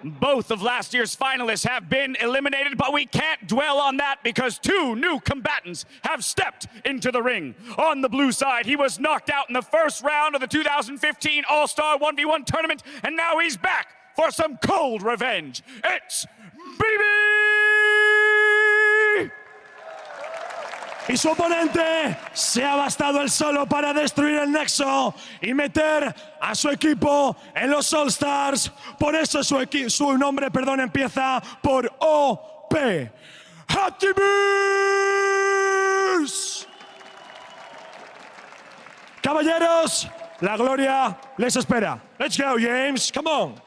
Both of last year's finalists have been eliminated, but we can't dwell on that because two new combatants have stepped into the ring. On the blue side, he was knocked out in the first round of the 2015 All-Star 1v1 tournament, and now he's back for some cold revenge. It's Bebe! Y su oponente se ha bastado el solo para destruir el nexo y meter a su equipo en los All-Stars. Por eso su nombre, empieza por OP. Optimus. Caballeros, la gloria les espera. Let's go, James. Come on.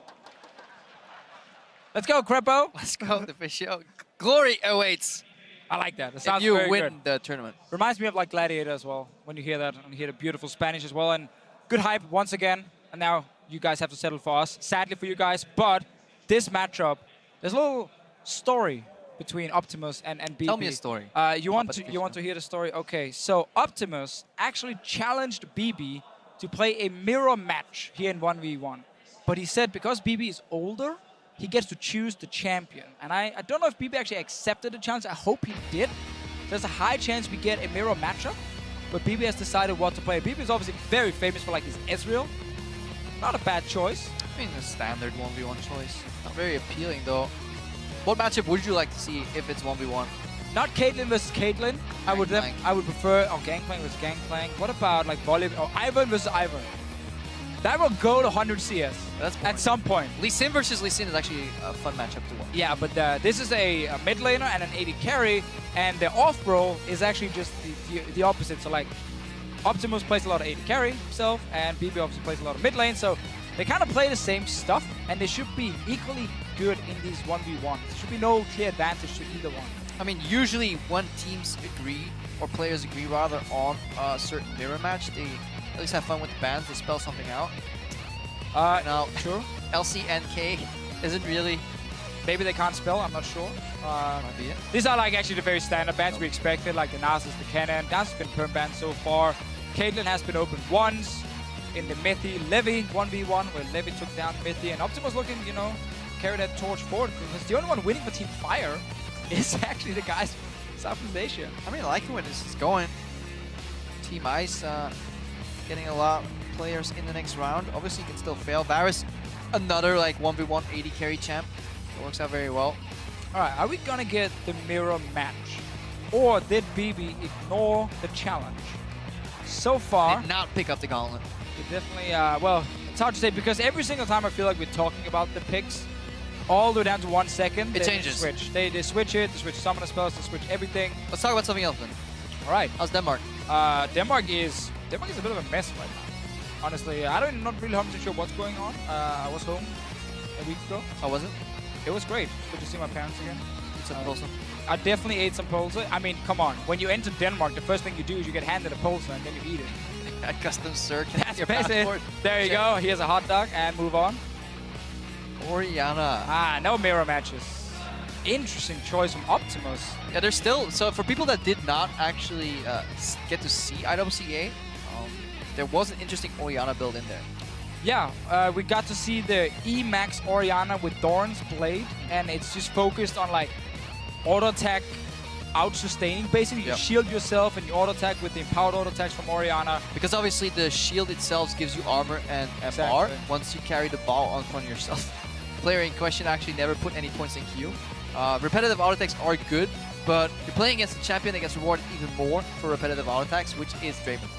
Let's go, Crepo. Let's go, the official. Glory awaits. I like that. It sounds if you very win good. the tournament. Reminds me of like Gladiator as well, when you hear that, and you hear the beautiful Spanish as well. And good hype once again. And now you guys have to settle for us. Sadly for you guys, but this matchup, there's a little story between Optimus and Bebe. Tell me a story. You want to hear the story? Okay, so Optimus actually challenged Bebe to play a mirror match here in 1v1. But he said because Bebe is older, he gets to choose the champion. And I don't know if Bebe actually accepted the challenge. I hope he did. There's a high chance we get a mirror matchup, but Bebe has decided what to play. Bebe is obviously very famous for like his Ezreal. Not a bad choice. I mean, the standard 1v1 choice. Not very appealing though. What matchup would you like to see if it's 1v1? Not Caitlyn versus Caitlyn. I would prefer Gangplank versus Gangplank. What about like Volibear or Ivern versus Ivern? That will go to 100 CS at some point. Lee Sin versus Lee Sin is actually a fun matchup to watch. Yeah, but this is a mid laner and an AD carry, and the off bro is actually just the opposite. So like, Optimus plays a lot of AD carry himself, and Bebe obviously plays a lot of mid lane. So they kind of play the same stuff, and they should be equally good in these 1v1s. There should be no clear advantage to either one. I mean, usually when teams agree, or players agree rather, on a certain mirror match, they at least have fun with the bans, they spell something out. Now, sure. LCNK isn't really... Maybe they can't spell, I'm not sure. Might be it. These are like actually the very standard bans we expected, like the Nasus, the Cannon. Nasus has been perm banned so far. Caitlyn has been opened once in the Methy Levy 1v1, where Levy took down Methy, and Optimus looking, you know, carry that torch forward, because the only one winning for Team Fire is actually the guys from Southeast Asia. I really like where this is going. Team Ice getting a lot of players in the next round. Obviously, can still fail. Varus, another like 1v1 AD carry champ. It works out very well. All right, are we gonna get the mirror match, or did Bebe ignore the challenge? So far, Did not pick up the gauntlet. it definitely. Well, it's hard to say because every single time I feel like we're talking about the picks, all the way down to 1 second, It they changes. switch. They switch it. They switch summoner spells. They switch everything. Let's talk about something else then. All right. How's Denmark? Denmark is a bit of a mess right now. Honestly, not really 100% sure what's going on. I was home a week ago. How was it? It was great. Good to see my parents again. Some Pulsar. I definitely ate some Pulsar. I mean, come on. When you enter Denmark, the first thing you do is you get handed a Pulsar and then you eat it. A custom search. That's your basically passport. There you go. Here's a hot dog and move on. Orianna. No mirror matches. Interesting choice from Optimus. Yeah, there's still... So for people that did not actually get to see IWCA, there was an interesting Orianna build in there. Yeah, we got to see the E-Max Orianna with Doran's Blade, and it's just focused on like auto attack, out-sustaining. Basically, you shield yourself and you auto attack with the empowered auto attacks from Orianna. Because obviously the shield itself gives you armor and MR Exactly. once you carry the ball upon yourself. Player in question actually never put any points in queue. Repetitive auto attacks are good, but you're playing against a champion that gets rewarded even more for repetitive auto attacks, which is Draven.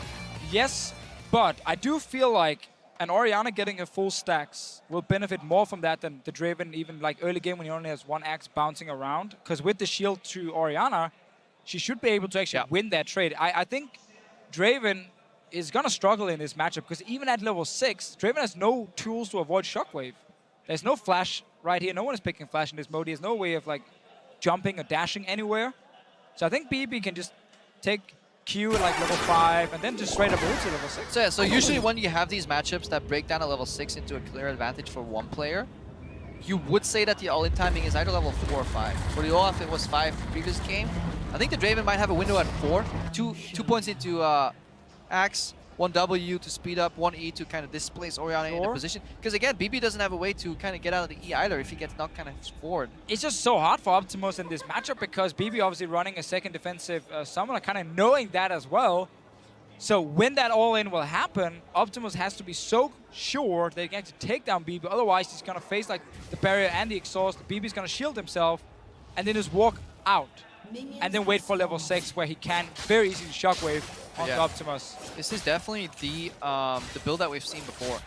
Yes, but I do feel like an Orianna getting a full stacks will benefit more from that than the Draven, even like early game when he only has one axe bouncing around. Because with the shield to Orianna, she should be able to actually win that trade. I think Draven is going to struggle in this matchup because even at level 6, Draven has no tools to avoid Shockwave. There's no flash right here. No one is picking flash in this mode. There's no way of like jumping or dashing anywhere. So I think Bebe can just take Q at like level 5 and then just straight up ulti level 6. So yeah, so usually when you have these matchups that break down at level 6 into a clear advantage for one player, you would say that the all-in timing is either level 4 or 5. For the Olaf, it was 5 previous game. I think the Draven might have a window at 4. Two points into Axe, one W to speed up, one E to kind of displace Orianna in a Sure. position. Because again, BB doesn't have a way to kind of get out of the E either if he gets knocked kind of forward. It's just so hard for Optimus in this matchup because BB obviously running a second defensive summoner, kind of knowing that as well. So when that all-in will happen, Optimus has to be so sure that he can actually take down BB. Otherwise, he's going to face like the barrier and the exhaust. BB's going to shield himself and then just walk out. And then wait for level 6 where he can very easily shockwave onto Optimus. This is definitely the build that we've seen before.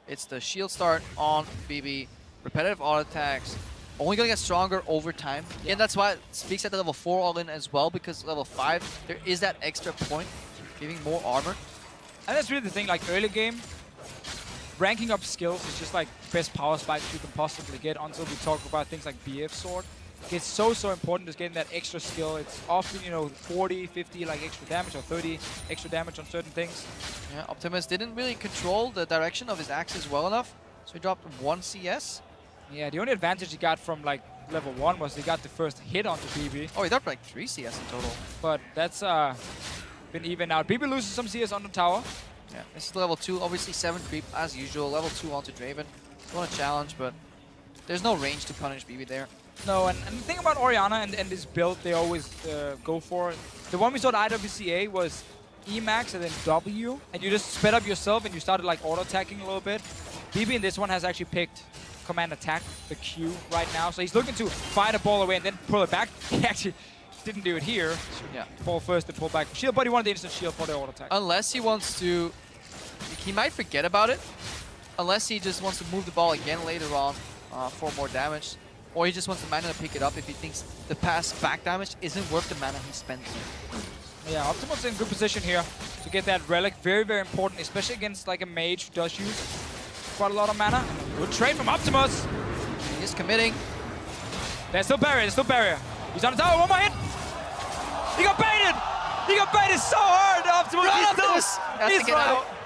It's the shield start on BB, repetitive auto attacks, only gonna get stronger over time. And that's why it speaks at the level 4 all-in as well, because level 5, there is that extra point, giving more armor. And that's really the thing, like early game, ranking up skills is just like best power spikes you can possibly get until we talk about things like BF Sword. It's so important just getting that extra skill. It's often, you know, 40, 50 like extra damage or 30 extra damage on certain things. Yeah, Optimus didn't really control the direction of his axes well enough, so he dropped 1 CS. Yeah, the only advantage he got from like level 1 was he got the first hit onto BB. Oh, he dropped like 3 CS in total. But that's been even out. BB loses some CS on the tower. Yeah, this is level 2, obviously 7 creep as usual. Level 2 onto Draven. Want to challenge, but there's no range to punish BB there. No, and the thing about Orianna and this build they always go for, the one we saw at IWCA was Emax and then W, and you just sped up yourself and you started like auto-attacking a little bit. BB in this one has actually picked command attack, the Q right now, so he's looking to fire the ball away and then pull it back. He actually didn't do it here. Yeah. Ball first and pull back shield, but he wanted the instant shield for the auto-attack. Unless he wants to, he might forget about it, unless he just wants to move the ball again later on for more damage. Or he just wants the mana to pick it up if he thinks the pass back damage isn't worth the mana he spent. Yeah, Optimus in good position here to get that relic. Very, very important, especially against like a mage who does use quite a lot of mana. Good trade from Optimus. He is committing. There's still barrier, He's on the tower, one more hit. He got baited! He got baited so hard, Optimus.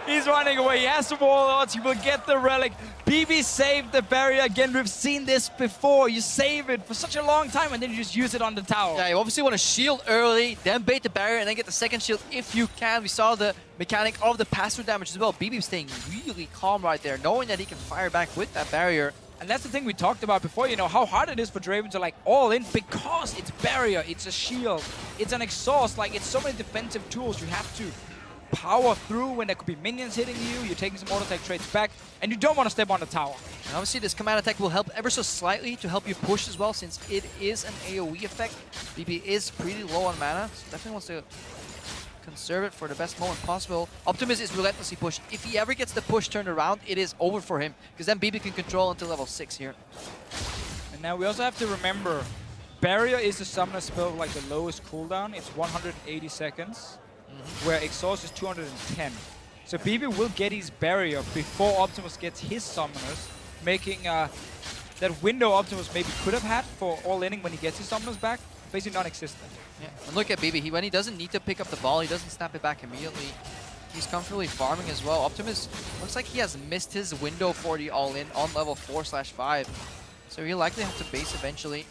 He's running away. He has some wall odds. He will get the relic. BB saved the barrier again. We've seen this before. You save it for such a long time and then you just use it on the tower. Yeah, you obviously want to shield early, then bait the barrier, and then get the second shield if you can. We saw the mechanic of the pass-through damage as well. BB staying really calm right there, knowing that he can fire back with that barrier. And that's the thing we talked about before, you know, how hard it is for Draven to like all in because it's barrier, it's a shield, it's an exhaust, like it's so many defensive tools you have to power through when there could be minions hitting you, you're taking some auto-attack trades back, and you don't want to step on the tower. And obviously this command attack will help ever so slightly to help you push as well, since it is an AoE effect. BB is pretty low on mana, so definitely wants to conserve it for the best moment possible. Optimus is relentlessly pushed. If he ever gets the push turned around, it is over for him, because then BB can control until level 6 here. And now we also have to remember, barrier is the summoner spell with like the lowest cooldown. It's 180 seconds. Where exhaust is 210. So BB will get his barrier before Optimus gets his summoners, making that window Optimus maybe could have had for all-inning when he gets his summoners back, basically non-existent. Yeah, and look at BB. When he doesn't need to pick up the ball, he doesn't snap it back immediately. He's comfortably farming as well. Optimus looks like he has missed his window for the all-in on level 4/5. So he'll likely have to base eventually.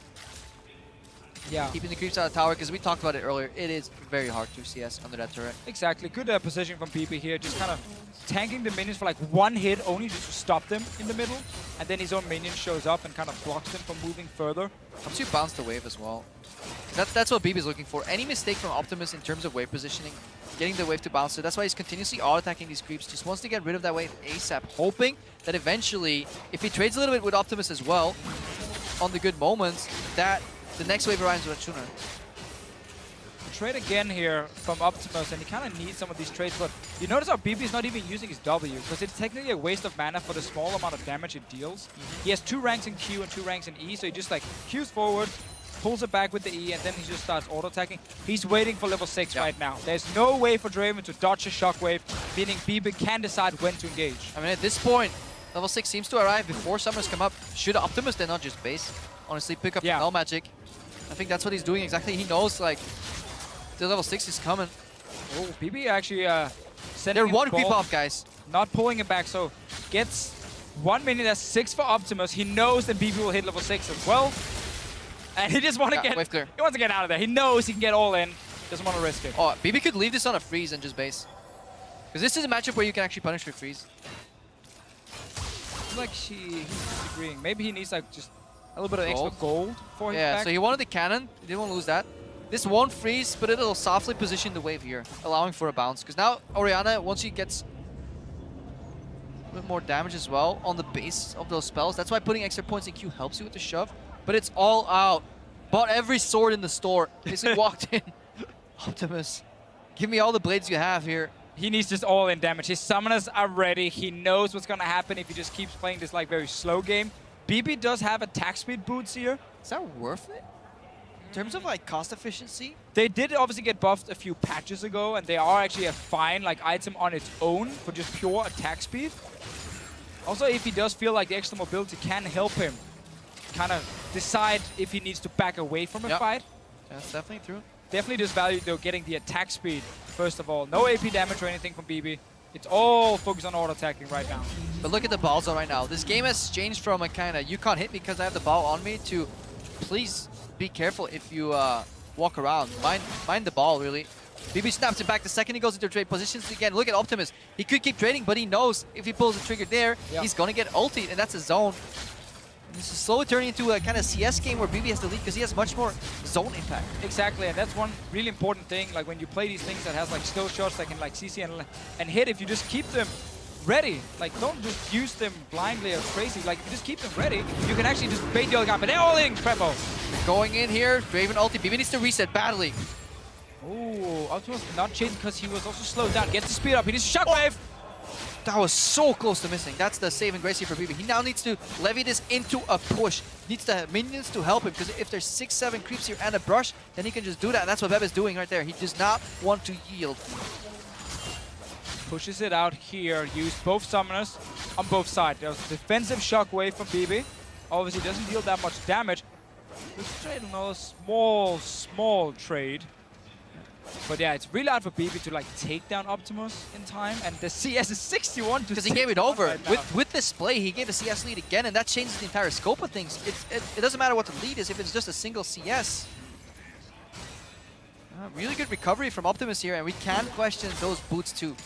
Yeah. Keeping the creeps out of the tower, because we talked about it earlier. It is very hard to CS under that turret. Exactly. Good position from BB here. Just kind of tanking the minions for like one hit only just to stop them in the middle. And then his own minion shows up and kind of blocks them from moving further. Helps you bounce the wave as well. That's what BB is looking for. Any mistake from Optimus in terms of wave positioning, getting the wave to bounce. So that's why he's continuously auto-attacking these creeps. Just wants to get rid of that wave ASAP, hoping that eventually, if he trades a little bit with Optimus as well, on the good moments, that the next wave arrives much sooner. Trade again here from Optimus, and he kind of needs some of these trades, but you notice how BB is not even using his W, because it's technically a waste of mana for the small amount of damage it deals. He has 2 ranks in Q and 2 ranks in E, so he just like Qs forward, pulls it back with the E, and then he just starts auto-attacking. He's waiting for level 6 right now. There's no way for Draven to dodge a shockwave, meaning BB can decide when to engage. I mean, at this point, level 6 seems to arrive before summers come up. Should Optimus then not just base? Honestly, pick up the Null Magic. I think that's what he's doing exactly. He knows, like, the level 6 is coming. Oh, BB actually sending They're one ball, creep off, guys. not pulling it back, so gets 1 minute, that's 6 for Optimus. He knows that BB will hit level 6 as well. And he just wants to wave clear. He wants to get out of there. He knows he can get all in. Doesn't want to risk it. Oh, BB could leave this on a freeze and just base. Because this is a matchup where you can actually punish with freeze. Like he's disagreeing. Maybe he needs like just a little bit of Gold? extra gold for his Yeah, back. so he wanted the cannon. He didn't want to lose that. This won't freeze, but it'll softly position the wave here, allowing for a bounce. Because now Orianna, once she gets a bit more damage as well on the base of those spells, that's why putting extra points in Q helps you with the shove. But it's all out. Bought every sword in the store. Basically walked in. Optimus, give me all the blades you have here. He needs just all-in damage. His summoners are ready. He knows what's gonna happen if he just keeps playing this like very slow game. BB does have attack speed boots here. Is that worth it? In terms of like cost efficiency? They did obviously get buffed a few patches ago, and they are actually a fine like item on its own for just pure attack speed. Also, if he does feel like the extra mobility can help him kind of decide if he needs to back away from a fight. That's definitely true. Definitely just value though getting the attack speed first of all. No AP damage or anything from BB. It's all focused on auto attacking right now. But look at the ball zone right now. This game has changed from a kind of you can't hit because I have the ball on me to please be careful if you walk around. Mind the ball really. BB snaps it back the second he goes into trade positions again. Look at Optimus. He could keep trading, but he knows if he pulls the trigger there, he's gonna get ultied, and that's a zone. This is slowly turning into a kind of CS game where BB has the lead because he has much more zone impact. Exactly, and that's one really important thing. Like when you play these things that has like skill shots that can like CC and hit, if you just keep them ready, like don't just use them blindly or crazy. Like if you just keep them ready, you can actually just bait the other guy. But they're all in Trepo. Going in here, Draven ulti. BB needs to reset badly. Oh, Optimus not chasing because he was also slowed down. Gets the speed up. He needs shockwave. That was so close to missing. That's the saving grace here for BB. He now needs to levy this into a push. Needs the minions to help him because if there's 6-7 creeps here and a brush, then he can just do that. And that's what Bebe is doing right there. He does not want to yield. Pushes it out here. Use both summoners on both sides. There's a defensive shockwave from BB. Obviously doesn't deal that much damage. Let's trade another small trade. But yeah, it's really hard for BB to like take down Optimus in time, and the CS is 61 to Because he gave it over. Right With this play, he gave a CS lead again, and that changes the entire scope of things. It doesn't matter what the lead is if it's just a single CS. Really good recovery from Optimus here, and we can question those boots too.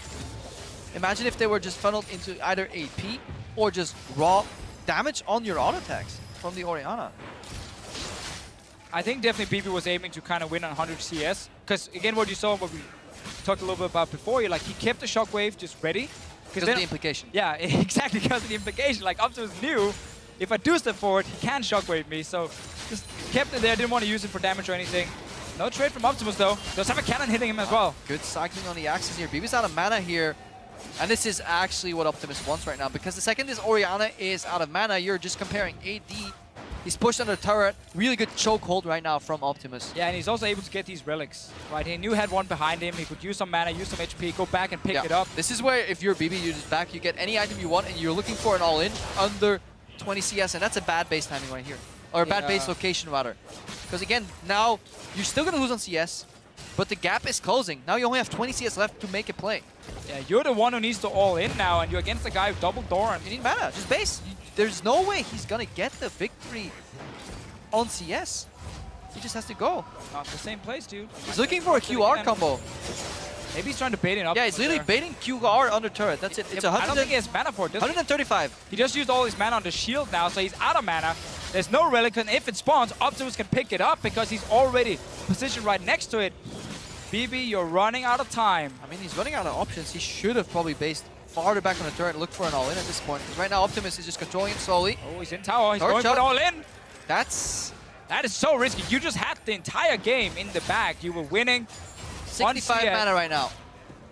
Imagine if they were just funneled into either AP or just raw damage on your auto attacks from the Orianna. I think definitely BB was aiming to kind of win on 100 CS. Because again, what you saw, what we talked a little bit about before, like he kept the shockwave just ready. Because of the implication. Yeah, exactly, because of the implication. Like Optimus knew, if I do step forward, he can shockwave me. So just kept it there, didn't want to use it for damage or anything. No trade from Optimus though. Does have a cannon hitting him as well. Good cycling on the axis here. BB's out of mana here. And this is actually what Optimus wants right now. Because the second this Orianna is out of mana, you're just comparing AD. He's pushed under the turret. Really good chokehold right now from Optimus. Yeah, and he's also able to get these relics. Right, he knew he had one behind him. He could use some mana, use some HP, go back and pick it up. This is where if you're BB, you just back, you get any item you want, and you're looking for an all-in under 20 CS, and that's a bad base timing right here. Or a bad base location, rather. Because again, now you're still going to lose on CS, but the gap is closing. Now you only have 20 CS left to make a play. Yeah, you're the one who needs to all-in now, and you're against the guy with double Doran. You need mana, just base. There's no way he's going to get the victory on CS. He just has to go. Not the same place, dude. He's looking for a QR combo. Maybe he's trying to bait it up. Yeah, he's literally baiting QR under turret. That's it. It's I don't think he has mana for it. 135. He just used all his mana on the shield now, so he's out of mana. There's no relic, and if it spawns, Optimus can pick it up because he's already positioned right next to it. BB, you're running out of time. I mean, he's running out of options. He should have probably based farther back on the turret and looked for an all-in at this point. Because right now, Optimus is just controlling it slowly. Oh, he's in tower. He's Torch going for up. it all in. That is so risky. You just had the entire game in the bag. You were winning. 65 mana right now.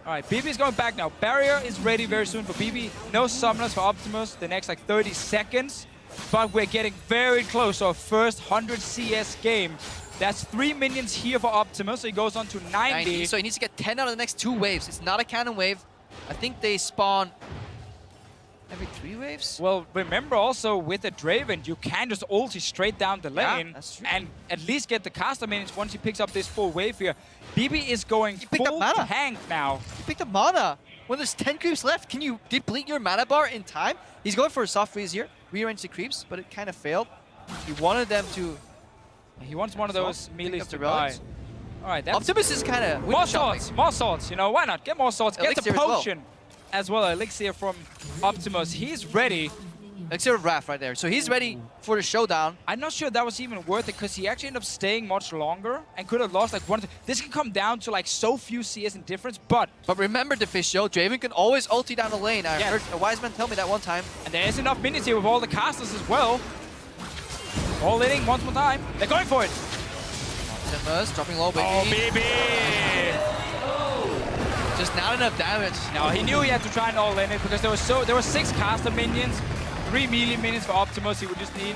All right, BB is going back now. Barrier is ready very soon for BB. No summoners for Optimus the next like 30 seconds. But we're getting very close to our first 100 CS game. That's 3 minions here for Optimus, so he goes on to 90. So he needs to get 10 out of the next 2 waves. It's not a cannon wave. I think they spawn every 3 waves. Well, remember also with the Draven, you can just ulti straight down the lane that's true. and at least get the caster minions once he picks up this full wave here. BB is going full tank now. You picked up mana. When there's 10 creeps left, can you deplete your mana bar in time? He's going for a soft freeze here. Rearrange the creeps, but it kind of failed. He wanted them to... He wants one of those melees up to the buy. relics. All right, that's Optimus is kind of more swords, more swords. You know, why not? Get more swords. Get Elixir the as well. potion as well. Elixir from Optimus. He's ready. Elixir of Wrath right there. So he's ready for the showdown. I'm not sure that was even worth it because he actually ended up staying much longer and could have lost like one. This can come down to like so few CS in difference, but remember the fish show, Draven can always ulti down the lane. I heard a wise man tell me that one time. and there is enough minions here with all the casters as well. All inning once more time. They're going for it. Optimus dropping low, baby. Oh, Bebe! Just not enough damage. No, he knew he had to try and all in it because there were 6 caster minions, 3 melee minions for Optimus. He would just need.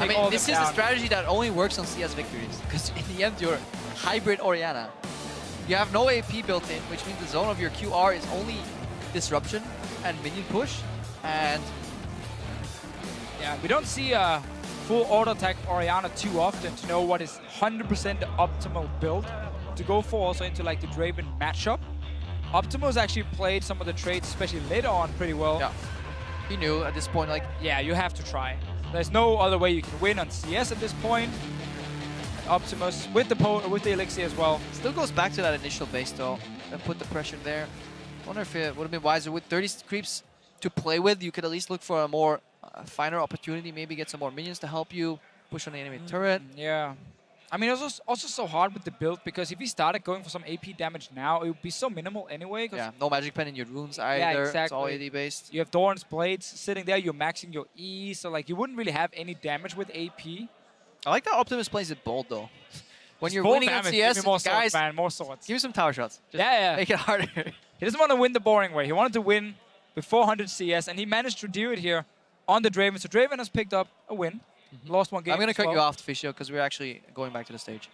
I mean, this is a strategy that only works on CS victories because in the end, you're hybrid Orianna. You have no AP built in, which means the zone of your QR is only disruption and minion push. And Yeah, we don't see a full auto attack Orianna too often to know what is 100% the optimal build to go for also into like the Draven matchup. Optimus actually played some of the traits, especially later on, pretty well. yeah, he knew at this point, like, Yeah, you have to try. There's no other way you can win on CS at this point. And Optimus with the elixir as well. still goes back to that initial base though and put the pressure there. Wonder if it would have been wiser with 30 creeps to play with. You could at least look for a more finer opportunity, maybe get some more minions to help you push on the enemy turret. Yeah. I mean, it was also so hard with the build because if he started going for some AP damage now, it would be so minimal anyway. Yeah, no magic pen in your runes either. exactly. It's all AD based. You have Doran's Blades sitting there, you're maxing your E, so like you wouldn't really have any damage with AP. I like that Optimus plays it bold though. When Just you're full winning damage, on give CS, me more guys, swords, man, more swords. give me some tower shots. Just Yeah. make it harder. He doesn't want to win the boring way. He wanted to win with 400 CS, and he managed to do it here on the Draven. So Draven has picked up a win. Lost one game. I'm going to as cut well. you off, Fisio, because we're actually going back to the stage.